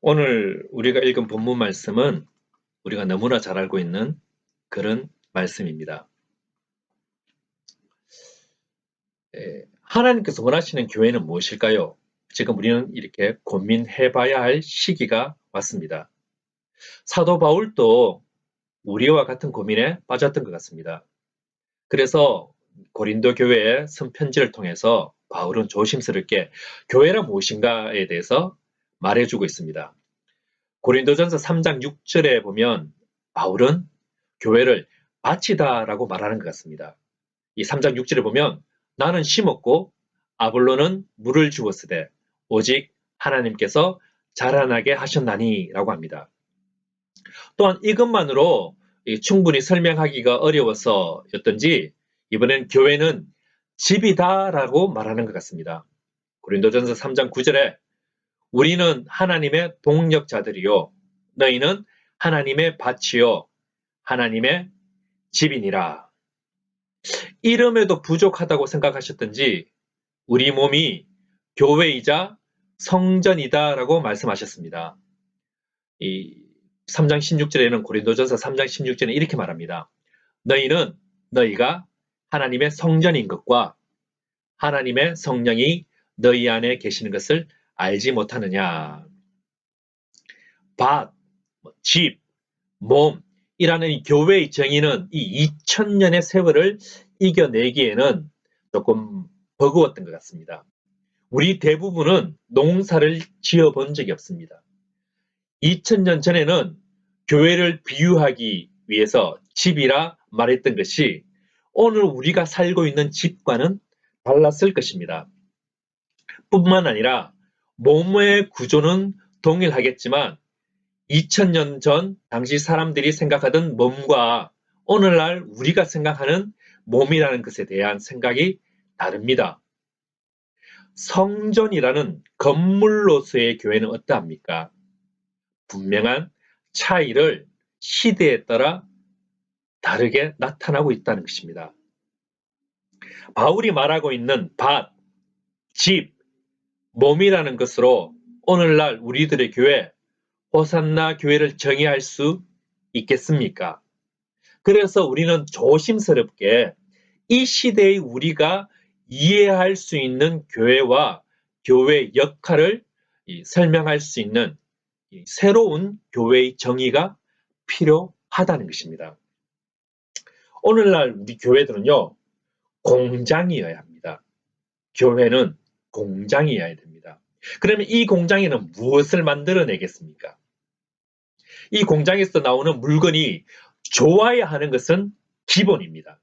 오늘 우리가 읽은 본문 말씀은 우리가 너무나 잘 알고 있는 그런 말씀입니다. 하나님께서 원하시는 교회는 무엇일까요? 지금 우리는 이렇게 고민해 봐야 할 시기가 왔습니다. 사도 바울도 우리와 같은 고민에 빠졌던 것 같습니다. 그래서 고린도 교회의 선편지를 통해서 바울은 조심스럽게 교회란 무엇인가에 대해서 말해주고 있습니다. 고린도전서 3장 6절에 보면 바울은 교회를 바치다라고 말하는 것 같습니다. 이 3장 6절에 보면 나는 심었고 아볼로는 물을 주었으되 오직 하나님께서 자라나게 하셨나니 라고 합니다. 또한 이것만으로 충분히 설명하기가 어려워서였던지 이번엔 교회는 집이다라고 말하는 것 같습니다. 고린도전서 3장 9절에 우리는 하나님의 동역자들이요 너희는 하나님의 밭이요 하나님의 집이니라. 이름에도 부족하다고 생각하셨던지 우리 몸이 교회이자 성전이다라고 말씀하셨습니다. 이 3장 16절에는 고린도전서 3장 16절에 이렇게 말합니다. 너희가 하나님의 성전인 것과 하나님의 성령이 너희 안에 계시는 것을 알지 못하느냐. 밭, 집, 몸이라는 이 교회의 정의는 이 2000년의 세월을 이겨내기에는 조금 버거웠던 것 같습니다. 우리 대부분은 농사를 지어본 적이 없습니다. 2000년 전에는 교회를 비유하기 위해서 집이라 말했던 것이 오늘 우리가 살고 있는 집과는 달랐을 것입니다. 뿐만 아니라 몸의 구조는 동일하겠지만 2000년 전 당시 사람들이 생각하던 몸과 오늘날 우리가 생각하는 몸이라는 것에 대한 생각이 다릅니다. 성전이라는 건물로서의 교회는 어떠합니까? 분명한 차이를 시대에 따라 다르게 나타나고 있다는 것입니다. 바울이 말하고 있는 밭, 집, 몸이라는 것으로 오늘날 우리들의 교회, 호산나 교회를 정의할 수 있겠습니까? 그래서 우리는 조심스럽게 이 시대의 우리가 이해할 수 있는 교회와 교회의 역할을 설명할 수 있는 새로운 교회의 정의가 필요하다는 것입니다. 오늘날 우리 교회들은요, 공장이어야 합니다. 교회는 공장이어야 됩니다. 그러면 이 공장에는 무엇을 만들어내겠습니까? 이 공장에서 나오는 물건이 좋아야 하는 것은 기본입니다.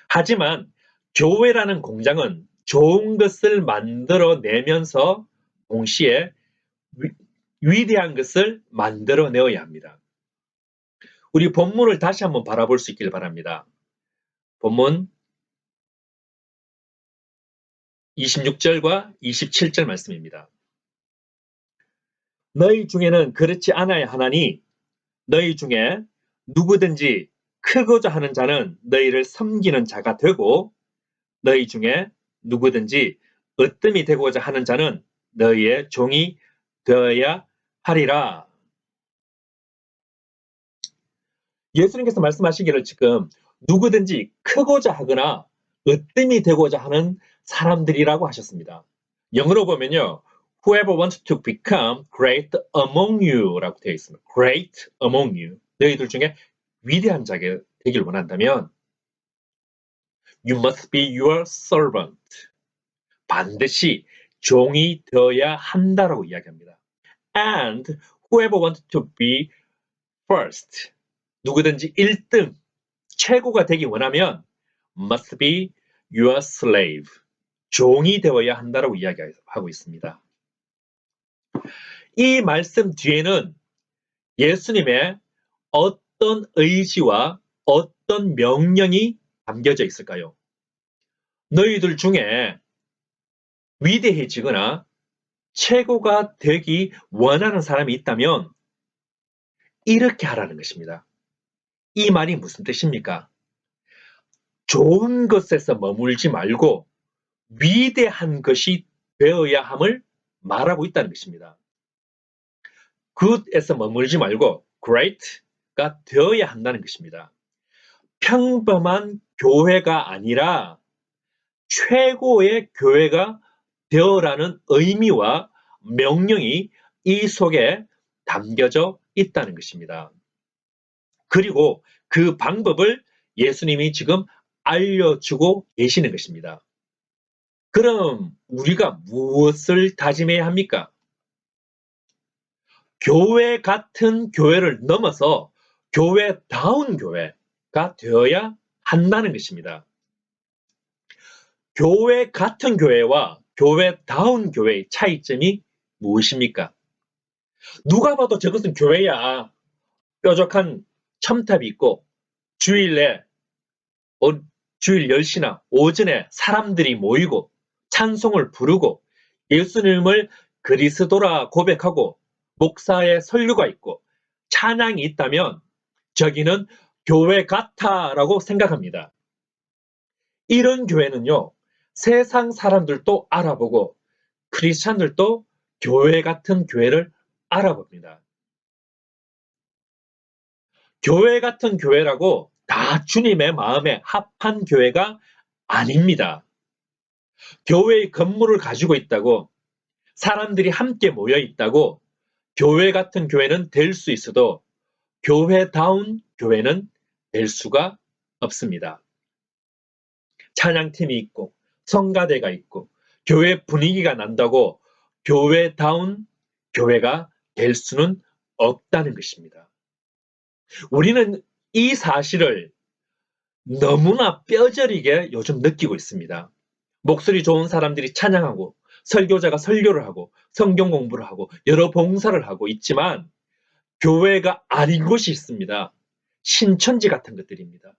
하지만 교회라는 공장은 좋은 것을 만들어내면서 동시에 위대한 것을 만들어내어야 합니다. 우리 본문을 다시 한번 바라볼 수 있길 바랍니다. 본문 26절과 27절 말씀입니다. 너희 중에는 그렇지 않아야 하나니 너희 중에 누구든지 크고자 하는 자는 너희를 섬기는 자가 되고 너희 중에 누구든지 으뜸이 되고자 하는 자는 너희의 종이 되어야 하리라. 예수님께서 말씀하시기를 지금 누구든지 크고자 하거나 으뜸이 되고자 하는 사람들이라고 하셨습니다. 영어로 보면요. Whoever wants to become great among you 라고 되어 있습니다. Great among you. 너희들 중에 위대한 자가 되길 원한다면 You must be your servant. 반드시 종이 되어야 한다라고 이야기합니다. And whoever wants to be first. 누구든지 1등, 최고가 되기 원하면 must be your slave. 종이 되어야 한다라고 이야기하고 있습니다. 이 말씀 뒤에는 예수님의 어떤 의지와 어떤 명령이 담겨져 있을까요? 너희들 중에 위대해지거나 최고가 되기 원하는 사람이 있다면 이렇게 하라는 것입니다. 이 말이 무슨 뜻입니까? 좋은 것에서 머물지 말고 위대한 것이 되어야 함을 말하고 있다는 것입니다. good에서 머물지 말고 great가 되어야 한다는 것입니다. 평범한 교회가 아니라 최고의 교회가 되어라는 의미와 명령이 이 속에 담겨져 있다는 것입니다. 그리고 그 방법을 예수님이 지금 알려주고 계시는 것입니다. 그럼 우리가 무엇을 다짐해야 합니까? 교회 같은 교회를 넘어서 교회다운 교회가 되어야 한다는 것입니다. 교회 같은 교회와 교회다운 교회의 차이점이 무엇입니까? 누가 봐도 저것은 교회야. 뾰족한 첨탑이 있고 주일에 주일 10시나 오전에 사람들이 모이고 찬송을 부르고 예수님을 그리스도라 고백하고 목사의 설교가 있고 찬양이 있다면 저기는 교회 같아라고 생각합니다. 이런 교회는요, 세상 사람들도 알아보고 크리스찬들도 교회 같은 교회를 알아봅니다. 교회 같은 교회라고 다 주님의 마음에 합한 교회가 아닙니다. 교회의 건물을 가지고 있다고, 사람들이 함께 모여 있다고 교회 같은 교회는 될 수 있어도 교회다운 교회는 될 수가 없습니다. 찬양팀이 있고 성가대가 있고 교회 분위기가 난다고 교회다운 교회가 될 수는 없다는 것입니다. 우리는 이 사실을 너무나 뼈저리게 요즘 느끼고 있습니다. 목소리 좋은 사람들이 찬양하고 설교자가 설교를 하고 성경 공부를 하고 여러 봉사를 하고 있지만 교회가 아닌 곳이 있습니다. 신천지 같은 것들입니다.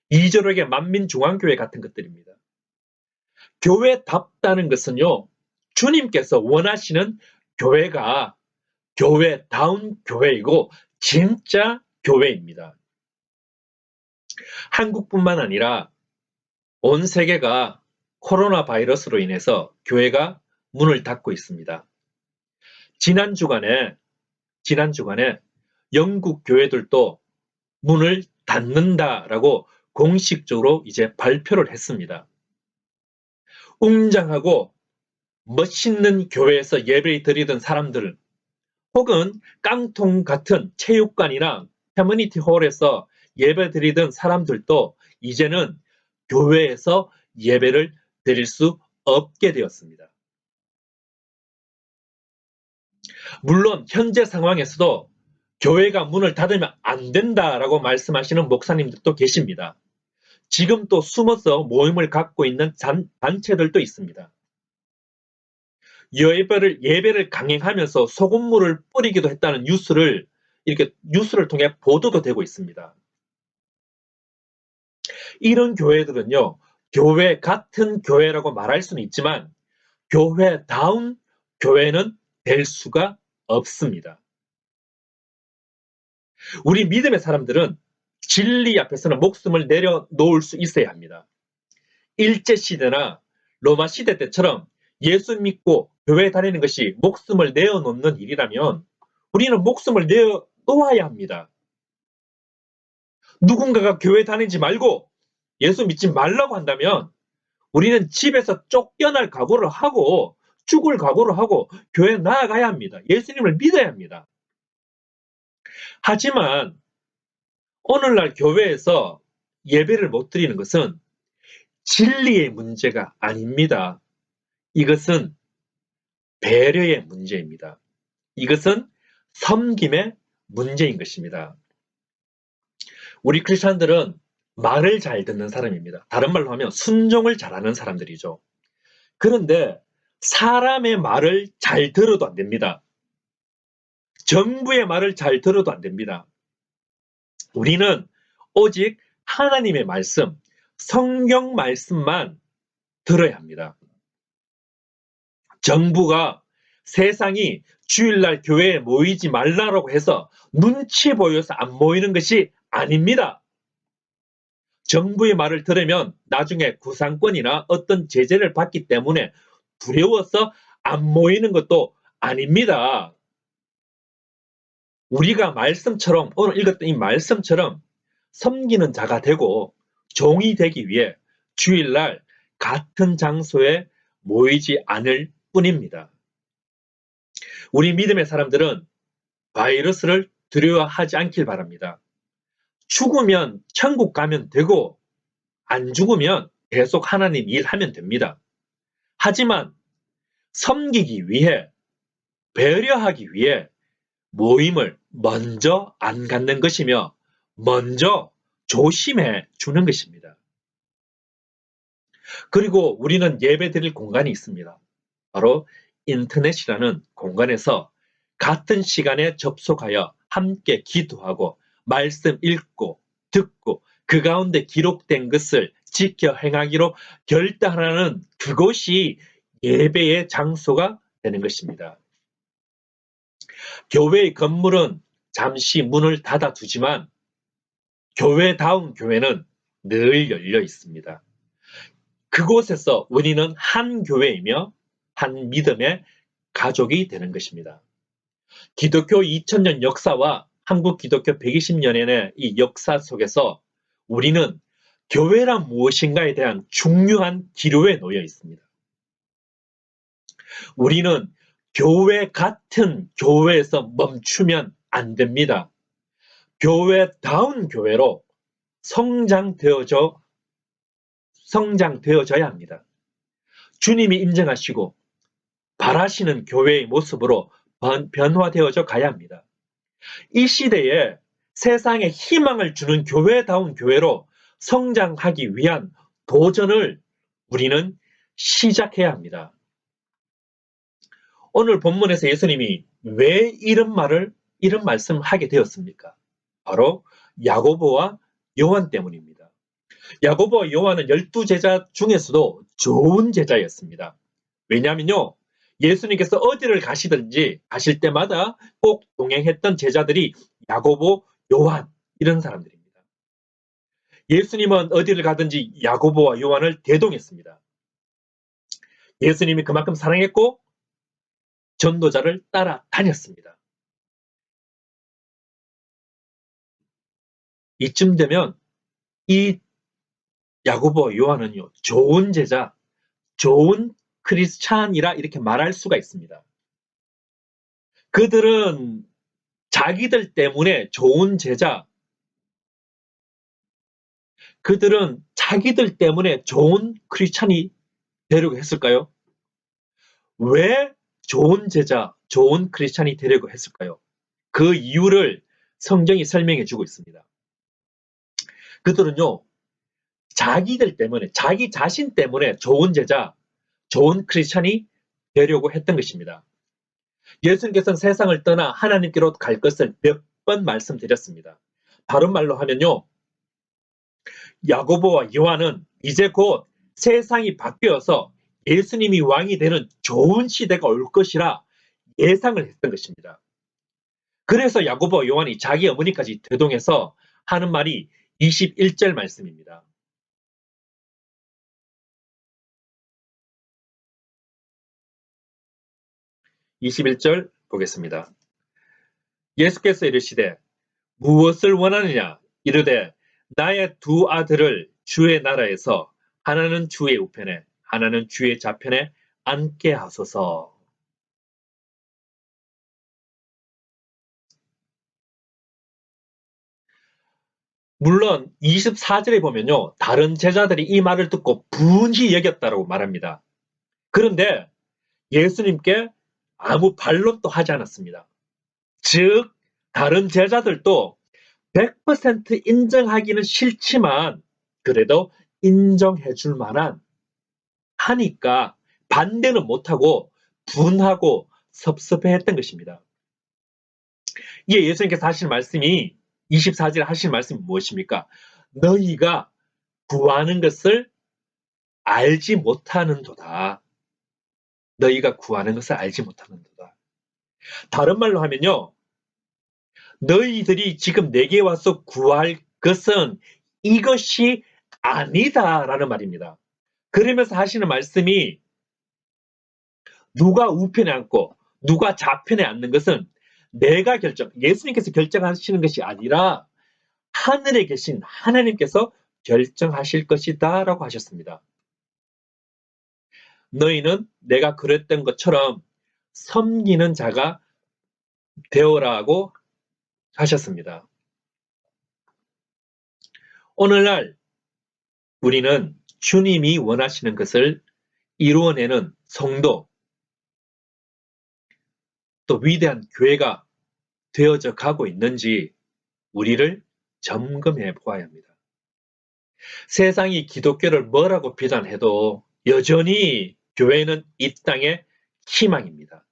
이저록의 만민중앙교회 같은 것들입니다. 교회답다는 것은요, 주님께서 원하시는 교회가 교회다운 교회이고 진짜 교회입니다. 한국뿐만 아니라 온 세계가 코로나 바이러스로 인해서 교회가 문을 닫고 있습니다. 지난 주간에 영국 교회들도 문을 닫는다라고 공식적으로 이제 발표를 했습니다. 웅장하고 멋있는 교회에서 예배를 드리던 사람들, 혹은 깡통 같은 체육관이나 커뮤니티 홀에서 예배 드리던 사람들도 이제는 교회에서 예배를 드릴 수 없게 되었습니다. 물론 현재 상황에서도 교회가 문을 닫으면 안 된다라고 말씀하시는 목사님들도 계십니다. 지금 또 숨어서 모임을 갖고 있는 단체들도 있습니다. 예배를 강행하면서 소금물을 뿌리기도 했다는 뉴스를 통해 보도도 되고 있습니다. 이런 교회들은요, 교회 같은 교회라고 말할 수는 있지만 교회다운 교회는 될 수가 없습니다. 우리 믿음의 사람들은 진리 앞에서는 목숨을 내려놓을 수 있어야 합니다. 일제시대나 로마 시대 때처럼 예수 믿고 교회 다니는 것이 목숨을 내어놓는 일이라면 우리는 목숨을 내어놓아야 합니다. 누군가가 교회 다니지 말고 예수 믿지 말라고 한다면 우리는 집에서 쫓겨날 각오를 하고 죽을 각오를 하고 교회에 나아가야 합니다. 예수님을 믿어야 합니다. 하지만 오늘날 교회에서 예배를 못 드리는 것은 진리의 문제가 아닙니다. 이것은 배려의 문제입니다. 이것은 섬김의 문제인 것입니다. 우리 크리스찬들은 말을 잘 듣는 사람입니다. 다른 말로 하면 순종을 잘하는 사람들이죠. 그런데 사람의 말을 잘 들어도 안 됩니다. 정부의 말을 잘 들어도 안 됩니다. 우리는 오직 하나님의 말씀, 성경 말씀만 들어야 합니다. 정부가 세상이 주일날 교회에 모이지 말라고 해서 눈치 보여서 안 모이는 것이 아닙니다. 정부의 말을 들으면 나중에 구상권이나 어떤 제재를 받기 때문에 두려워서 안 모이는 것도 아닙니다. 우리가 말씀처럼 오늘 읽었던 이 말씀처럼 섬기는 자가 되고 종이 되기 위해 주일날 같은 장소에 모이지 않을 뿐입니다. 우리 믿음의 사람들은 바이러스를 두려워하지 않길 바랍니다. 죽으면 천국 가면 되고 안 죽으면 계속 하나님 일하면 됩니다. 하지만 섬기기 위해, 배려하기 위해 모임을 먼저 안 갖는 것이며 먼저 조심해 주는 것입니다. 그리고 우리는 예배 드릴 공간이 있습니다. 바로 인터넷이라는 공간에서 같은 시간에 접속하여 함께 기도하고 말씀 읽고 듣고 그 가운데 기록된 것을 지켜 행하기로 결단하는 그곳이 예배의 장소가 되는 것입니다. 교회의 건물은 잠시 문을 닫아두지만 교회다운 교회는 늘 열려 있습니다. 그곳에서 우리는 한 교회이며 한 믿음의 가족이 되는 것입니다. 기독교 2000년 역사와 한국 기독교 120년의 이 역사 속에서 우리는 교회란 무엇인가에 대한 중요한 기로에 놓여 있습니다. 우리는 교회 같은 교회에서 멈추면 안 됩니다. 교회다운 교회로 성장되어져야 합니다. 주님이 인정하시고 바라시는 교회의 모습으로 변화되어져 가야 합니다. 이 시대에 세상에 희망을 주는 교회다운 교회로 성장하기 위한 도전을 우리는 시작해야 합니다. 오늘 본문에서 예수님이 왜 이런 말씀을 하게 되었습니까? 바로 야고보와 요한 때문입니다. 야고보와 요한은 12제자 중에서도 좋은 제자였습니다. 왜냐하면요, 예수님께서 어디를 가실 때마다 꼭 동행했던 제자들이 야고보, 요한 이런 사람들입니다. 예수님은 어디를 가든지 야고보와 요한을 대동했습니다. 예수님이 그만큼 사랑했고 전도자를 따라다녔습니다. 이쯤 되면 이 야고보와 요한은요, 좋은 제자, 좋은 크리스찬이라 이렇게 말할 수가 있습니다. 그들은 자기들 때문에 좋은 제자, 그들은 자기들 때문에 좋은 크리스찬이 되려고 했을까요? 왜 좋은 제자, 좋은 크리스찬이 되려고 했을까요? 그 이유를 성경이 설명해 주고 있습니다. 그들은요, 자기들 때문에, 자기 자신 때문에 좋은 제자, 좋은 크리스찬이 되려고 했던 것입니다. 예수님께서는 세상을 떠나 하나님께로 갈 것을 몇 번 말씀드렸습니다. 다른 말로 하면요, 야고보와 요한은 이제 곧 세상이 바뀌어서 예수님이 왕이 되는 좋은 시대가 올 것이라 예상을 했던 것입니다. 그래서 야고보와 요한이 자기 어머니까지 대동해서 하는 말이 21절 말씀입니다. 21절 보겠습니다. 예수께서 이르시되 무엇을 원하느냐 이르되 나의 두 아들을 주의 나라에서 하나는 주의 우편에 하나는 주의 좌편에 앉게 하소서. 물론 24절에 보면요, 다른 제자들이 이 말을 듣고 분히 여겼다고 말합니다. 그런데 예수님께 아무 반론도 하지 않았습니다. 즉 다른 제자들도 100% 인정하기는 싫지만 그래도 인정해 줄 만한 하니까 반대는 못하고 분하고 섭섭해했던 것입니다. 이에 예수님께서 하실 말씀이 24절에 하실 말씀이 무엇입니까? 너희가 구하는 것을 알지 못하는도다. 너희가 구하는 것을 알지 못하는도다. 다른 말로 하면요, 너희들이 지금 내게 와서 구할 것은 이것이 아니다라는 말입니다. 그러면서 하시는 말씀이 누가 우편에 앉고 누가 좌편에 앉는 것은 내가 예수님께서 결정하시는 것이 아니라 하늘에 계신 하나님께서 결정하실 것이다 라고 하셨습니다. 너희는 내가 그랬던 것처럼 섬기는 자가 되어라고 하셨습니다. 오늘날 우리는 주님이 원하시는 것을 이루어내는 성도, 또 위대한 교회가 되어져 가고 있는지 우리를 점검해 보아야 합니다. 세상이 기독교를 뭐라고 비난해도 여전히 교회는 이 땅의 희망입니다.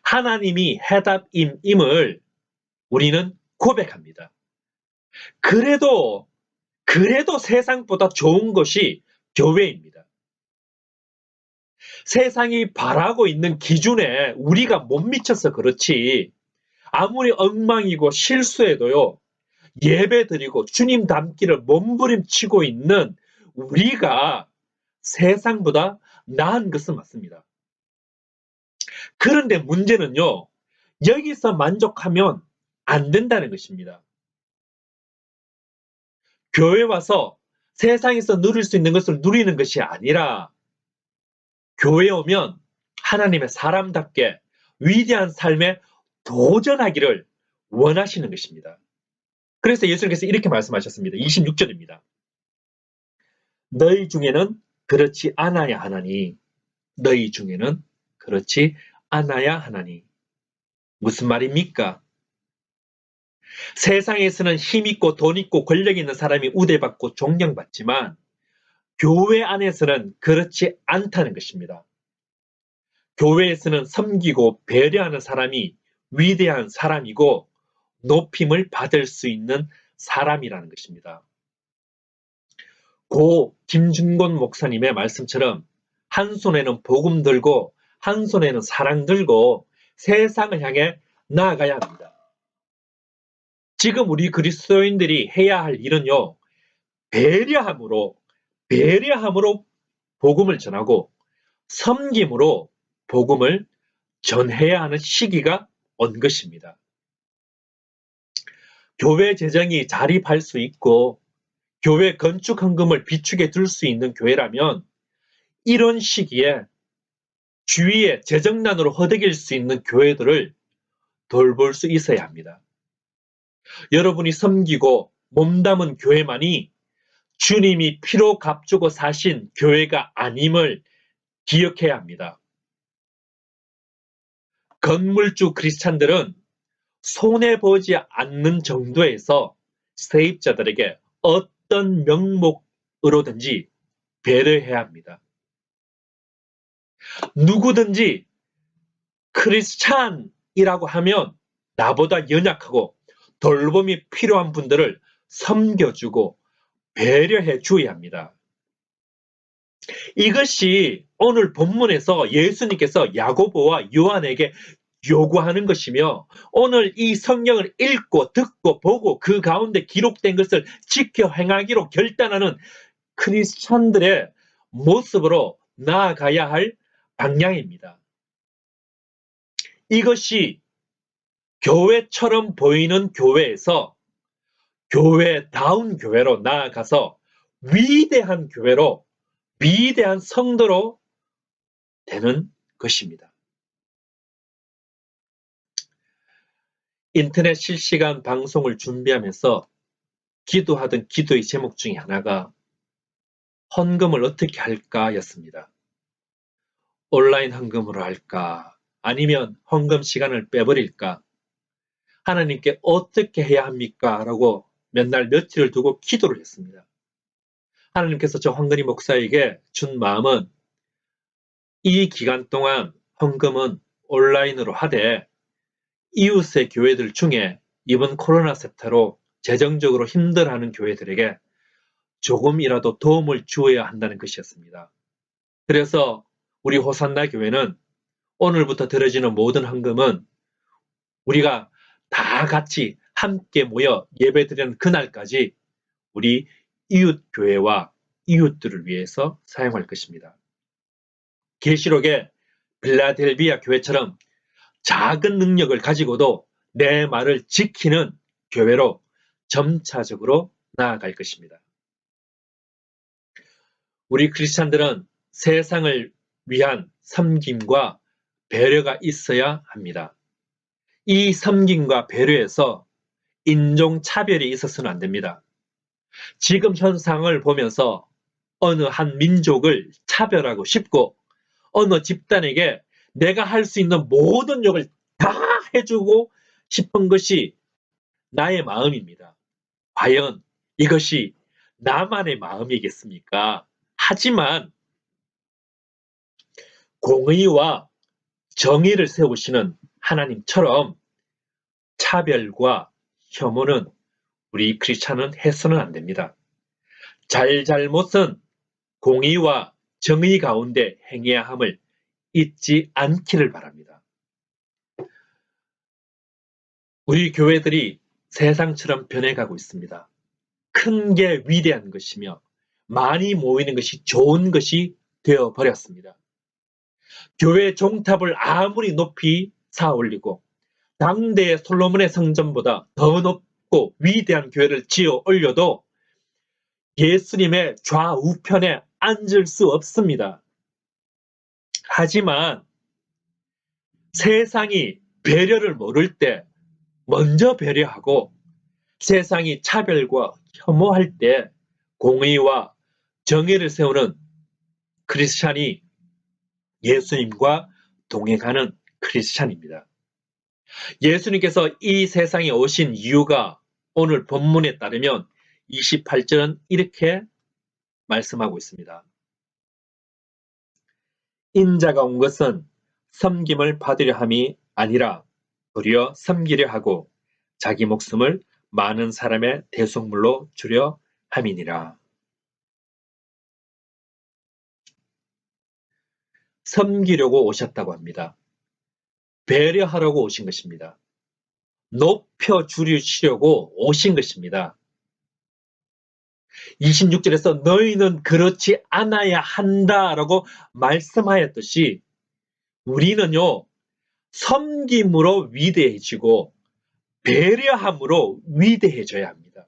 하나님이 해답임을 우리는 고백합니다. 그래도 세상보다 좋은 것이 교회입니다. 세상이 바라고 있는 기준에 우리가 못 미쳐서 그렇지, 아무리 엉망이고 실수해도요, 예배드리고 주님 닮기를 몸부림치고 있는 우리가 세상보다 나은 것은 맞습니다. 그런데 문제는요, 여기서 만족하면 안 된다는 것입니다. 교회 와서 세상에서 누릴 수 있는 것을 누리는 것이 아니라 교회에 오면 하나님의 사람답게 위대한 삶에 도전하기를 원하시는 것입니다. 그래서 예수님께서 이렇게 말씀하셨습니다. 26절입니다. 너희 중에는 그렇지 않아야 하나니, 너희 중에는 그렇지 않아야 하나니. 무슨 말입니까? 세상에서는 힘 있고 돈 있고 권력 있는 사람이 우대받고 존경받지만 교회 안에서는 그렇지 않다는 것입니다. 교회에서는 섬기고 배려하는 사람이 위대한 사람이고 높임을 받을 수 있는 사람이라는 것입니다. 고 김준곤 목사님의 말씀처럼 한 손에는 복음 들고 한 손에는 사랑 들고 세상을 향해 나아가야 합니다. 지금 우리 그리스도인들이 해야 할 일은요, 배려함으로 복음을 전하고 섬김으로 복음을 전해야 하는 시기가 온 것입니다. 교회 재정이 자립할 수 있고 교회 건축 헌금을 비축해 둘 수 있는 교회라면 이런 시기에 주위에 재정난으로 허덕일 수 있는 교회들을 돌볼 수 있어야 합니다. 여러분이 섬기고 몸담은 교회만이 주님이 피로 값주고 사신 교회가 아님을 기억해야 합니다. 건물주 크리스찬들은 손해보지 않는 정도에서 세입자들에게 어떤 명목으로든지 배려해야 합니다. 누구든지 크리스찬이라고 하면 나보다 연약하고 돌봄이 필요한 분들을 섬겨주고 배려해 줘야 합니다. 이것이 오늘 본문에서 예수님께서 야고보와 요한에게 요구하는 것이며 오늘 이 성경을 읽고 듣고 보고 그 가운데 기록된 것을 지켜 행하기로 결단하는 크리스찬들의 모습으로 나아가야 할 방향입니다. 이것이 교회처럼 보이는 교회에서 교회다운 교회로 나아가서 위대한 교회로, 위대한 성도로 되는 것입니다. 인터넷 실시간 방송을 준비하면서 기도하던 기도의 제목 중에 하나가 헌금을 어떻게 할까 였습니다. 온라인 헌금으로 할까? 아니면 헌금 시간을 빼버릴까? 하나님께 어떻게 해야 합니까? 라고 몇 날 며칠을 두고 기도를 했습니다. 하나님께서 저 황근희 목사에게 준 마음은 이 기간 동안 헌금은 온라인으로 하되 이웃의 교회들 중에 이번 코로나 사태로 재정적으로 힘들어하는 교회들에게 조금이라도 도움을 주어야 한다는 것이었습니다. 그래서 우리 호산나 교회는 오늘부터 들어지는 모든 헌금은 우리가 다 같이 함께 모여 예배드리는 그날까지 우리 이웃 교회와 이웃들을 위해서 사용할 것입니다. 계시록의 빌라델비아 교회처럼 작은 능력을 가지고도 내 말을 지키는 교회로 점차적으로 나아갈 것입니다. 우리 크리스찬들은 세상을 위한 섬김과 배려가 있어야 합니다. 이 섬김과 배려에서 인종차별이 있어서는 안 됩니다. 지금 현상을 보면서 어느 한 민족을 차별하고 싶고 어느 집단에게 내가 할 수 있는 모든 욕을 다 해주고 싶은 것이 나의 마음입니다. 과연 이것이 나만의 마음이겠습니까? 하지만 공의와 정의를 세우시는 하나님처럼 차별과 혐오는 우리 크리스찬은 해서는 안 됩니다. 잘잘못은 공의와 정의 가운데 행해야 함을 잊지 않기를 바랍니다. 우리 교회들이 세상처럼 변해가고 있습니다. 큰 게 위대한 것이며 많이 모이는 것이 좋은 것이 되어버렸습니다. 교회 종탑을 아무리 높이 쌓아 올리고 당대의 솔로몬의 성전보다 더 높고 위대한 교회를 지어 올려도 예수님의 좌우편에 앉을 수 없습니다. 하지만 세상이 배려를 모를 때 먼저 배려하고 세상이 차별과 혐오할 때 공의와 정의를 세우는 크리스찬이 예수님과 동행하는 크리스찬입니다. 예수님께서 이 세상에 오신 이유가 오늘 본문에 따르면 28절은 이렇게 말씀하고 있습니다. 인자가 온 것은 섬김을 받으려 함이 아니라 도리어 섬기려 하고 자기 목숨을 많은 사람의 대속물로 주려 함이니라. 섬기려고 오셨다고 합니다. 배려하려고 오신 것입니다. 높여주시려고 오신 것입니다. 26절에서 너희는 그렇지 않아야 한다라고 말씀하였듯이 우리는요, 섬김으로 위대해지고 배려함으로 위대해져야 합니다.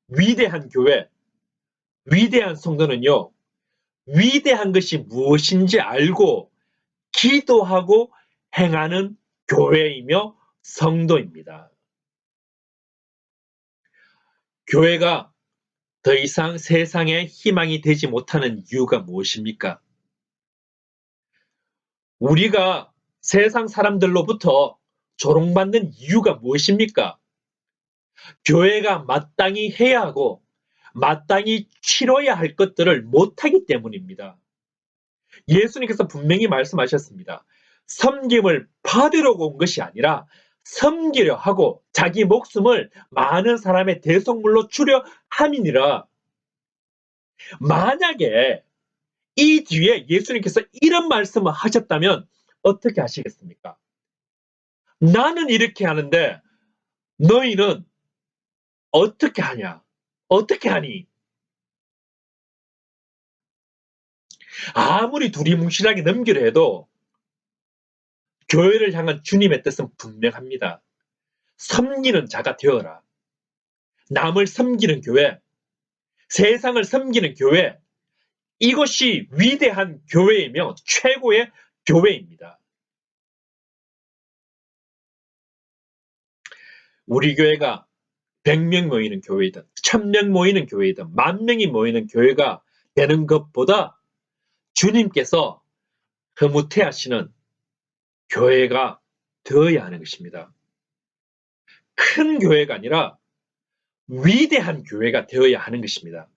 위대한 교회, 위대한 성도는요, 위대한 것이 무엇인지 알고 기도하고 행하는 교회이며 성도입니다. 교회가 더 이상 세상의 희망이 되지 못하는 이유가 무엇입니까? 우리가 세상 사람들로부터 조롱받는 이유가 무엇입니까? 교회가 마땅히 해야 하고 마땅히 치러야 할 것들을 못하기 때문입니다. 예수님께서 분명히 말씀하셨습니다. 섬김을 받으려고 온 것이 아니라 섬기려 하고 자기 목숨을 많은 사람의 대속물로 주려 함이니라. 만약에 이 뒤에 예수님께서 이런 말씀을 하셨다면 어떻게 하시겠습니까? 나는 이렇게 하는데 너희는 어떻게 하냐? 어떻게 하니? 아무리 두리뭉실하게 넘기려 해도 교회를 향한 주님의 뜻은 분명합니다. 섬기는 자가 되어라. 남을 섬기는 교회, 세상을 섬기는 교회, 이것이 위대한 교회이며 최고의 교회입니다. 우리 교회가 100명 모이는 교회이든 1000명 모이는 교회이든 10,000명이 모이는 교회가 되는 것보다 주님께서 흐뭇해하시는 교회가 되어야 하는 것입니다. 큰 교회가 아니라 위대한 교회가 되어야 하는 것입니다.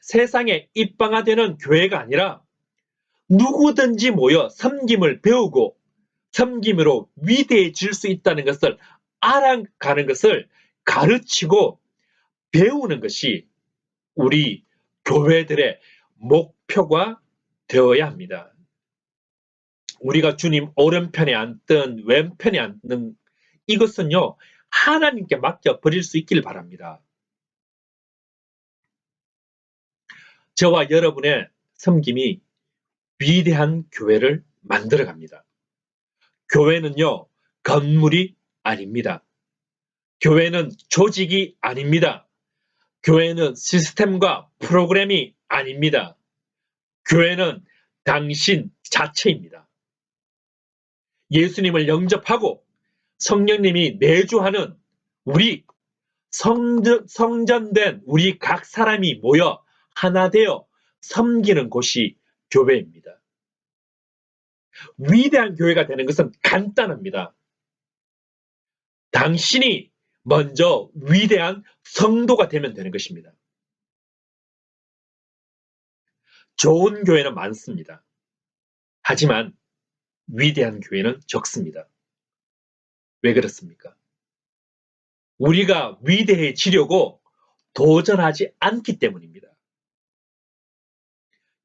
세상에 입방아되는 교회가 아니라 누구든지 모여 섬김을 배우고 섬김으로 위대해질 수 있다는 것을 알아가는 것을 가르치고 배우는 것이 우리 교회들의 목표가 되어야 합니다. 우리가 주님 오른편에 앉든 왼편에 앉든 이것은요, 하나님께 맡겨버릴 수 있기를 바랍니다. 저와 여러분의 섬김이 위대한 교회를 만들어갑니다. 교회는요, 건물이 아닙니다. 교회는 조직이 아닙니다. 교회는 시스템과 프로그램이 아닙니다. 교회는 당신 자체입니다. 예수님을 영접하고 성령님이 내주하는 우리 성전된 우리 각 사람이 모여 하나 되어 섬기는 곳이 교회입니다. 위대한 교회가 되는 것은 간단합니다. 당신이 먼저 위대한 성도가 되면 되는 것입니다. 좋은 교회는 많습니다. 하지만 위대한 교회는 적습니다. 왜 그렇습니까? 우리가 위대해지려고 도전하지 않기 때문입니다.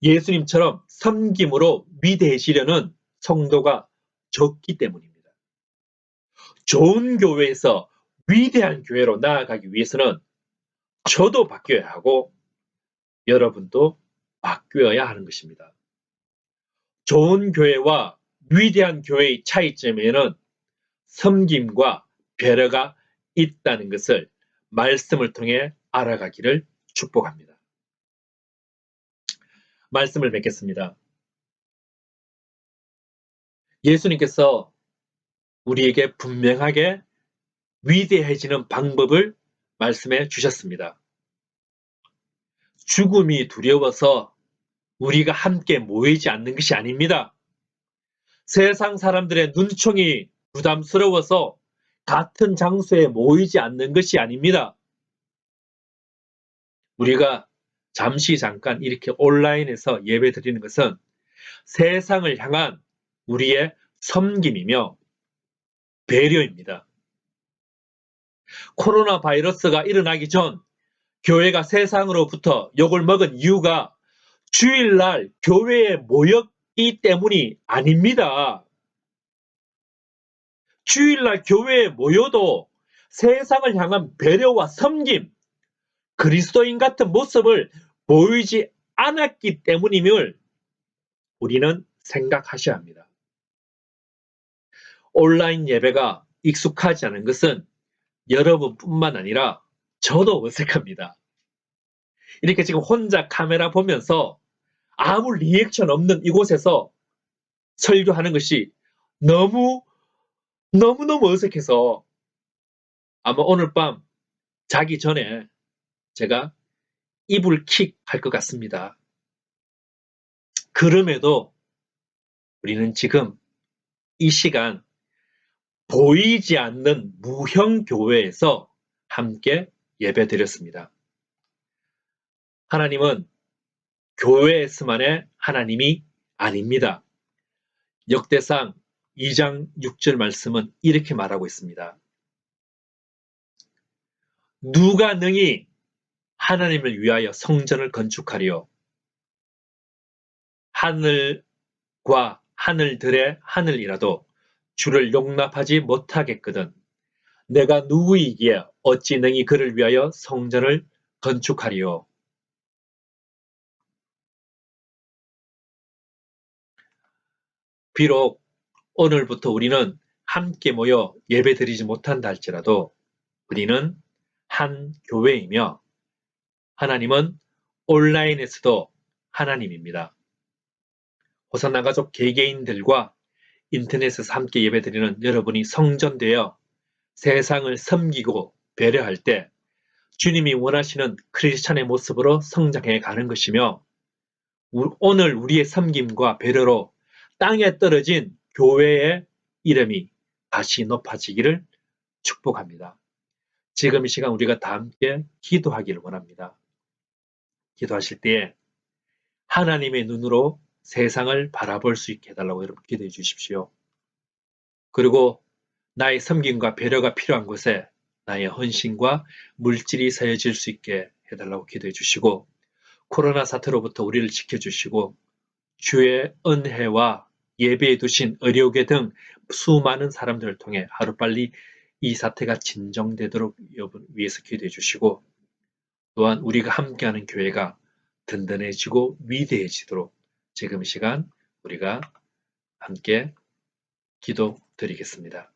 예수님처럼 섬김으로 위대해지려는 성도가 적기 때문입니다. 좋은 교회에서 위대한 교회로 나아가기 위해서는 저도 바뀌어야 하고 여러분도 바뀌어야 하는 것입니다. 좋은 교회와 위대한 교회의 차이점에는 섬김과 배려가 있다는 것을 말씀을 통해 알아가기를 축복합니다. 말씀을 맺겠습니다. 예수님께서 우리에게 분명하게 위대해지는 방법을 말씀해 주셨습니다. 죽음이 두려워서 우리가 함께 모이지 않는 것이 아닙니다. 세상 사람들의 눈총이 부담스러워서 같은 장소에 모이지 않는 것이 아닙니다. 우리가 잠깐 이렇게 온라인에서 예배 드리는 것은 세상을 향한 우리의 섬김이며 배려입니다. 코로나 바이러스가 일어나기 전 교회가 세상으로부터 욕을 먹은 이유가 주일날 교회에 모였기 때문이 아닙니다. 주일날 교회에 모여도 세상을 향한 배려와 섬김, 그리스도인 같은 모습을 보이지 않았기 때문임을 우리는 생각하셔야 합니다. 온라인 예배가 익숙하지 않은 것은 여러분뿐만 아니라 저도 어색합니다. 이렇게 지금 혼자 카메라 보면서 아무 리액션 없는 이곳에서 설교하는 것이 너무너무 어색해서 아마 오늘 밤 자기 전에 제가 이불 킥 할 것 같습니다. 그럼에도 우리는 지금 이 시간 보이지 않는 무형 교회에서 함께 예배 드렸습니다. 하나님은 교회에서만의 하나님이 아닙니다. 역대상 2장 6절 말씀은 이렇게 말하고 있습니다. 누가 능히 하나님을 위하여 성전을 건축하리요? 하늘과 하늘들의 하늘이라도 주를 용납하지 못하겠거든. 내가 누구이기에 어찌 능히 그를 위하여 성전을 건축하리요? 비록 오늘부터 우리는 함께 모여 예배드리지 못한다 할지라도 우리는 한 교회이며 하나님은 온라인에서도 하나님입니다. 호산나 가족 개개인들과 인터넷에서 함께 예배드리는 여러분이 성전되어 세상을 섬기고 배려할 때 주님이 원하시는 크리스찬의 모습으로 성장해 가는 것이며 오늘 우리의 섬김과 배려로 땅에 떨어진 교회의 이름이 다시 높아지기를 축복합니다. 지금 이 시간 우리가 다 함께 기도하기를 원합니다. 기도하실 때에 하나님의 눈으로 세상을 바라볼 수 있게 해달라고 여러분 기도해 주십시오. 그리고 나의 섬김과 배려가 필요한 곳에 나의 헌신과 물질이 서여질 수 있게 해달라고 기도해 주시고 코로나 사태로부터 우리를 지켜주시고 주의 은혜와 예배해 두신 의료계 등 수많은 사람들을 통해 하루빨리 이 사태가 진정되도록 여러분 위해서 기도해 주시고 또한 우리가 함께하는 교회가 든든해지고 위대해지도록 지금 이 시간 우리가 함께 기도드리겠습니다.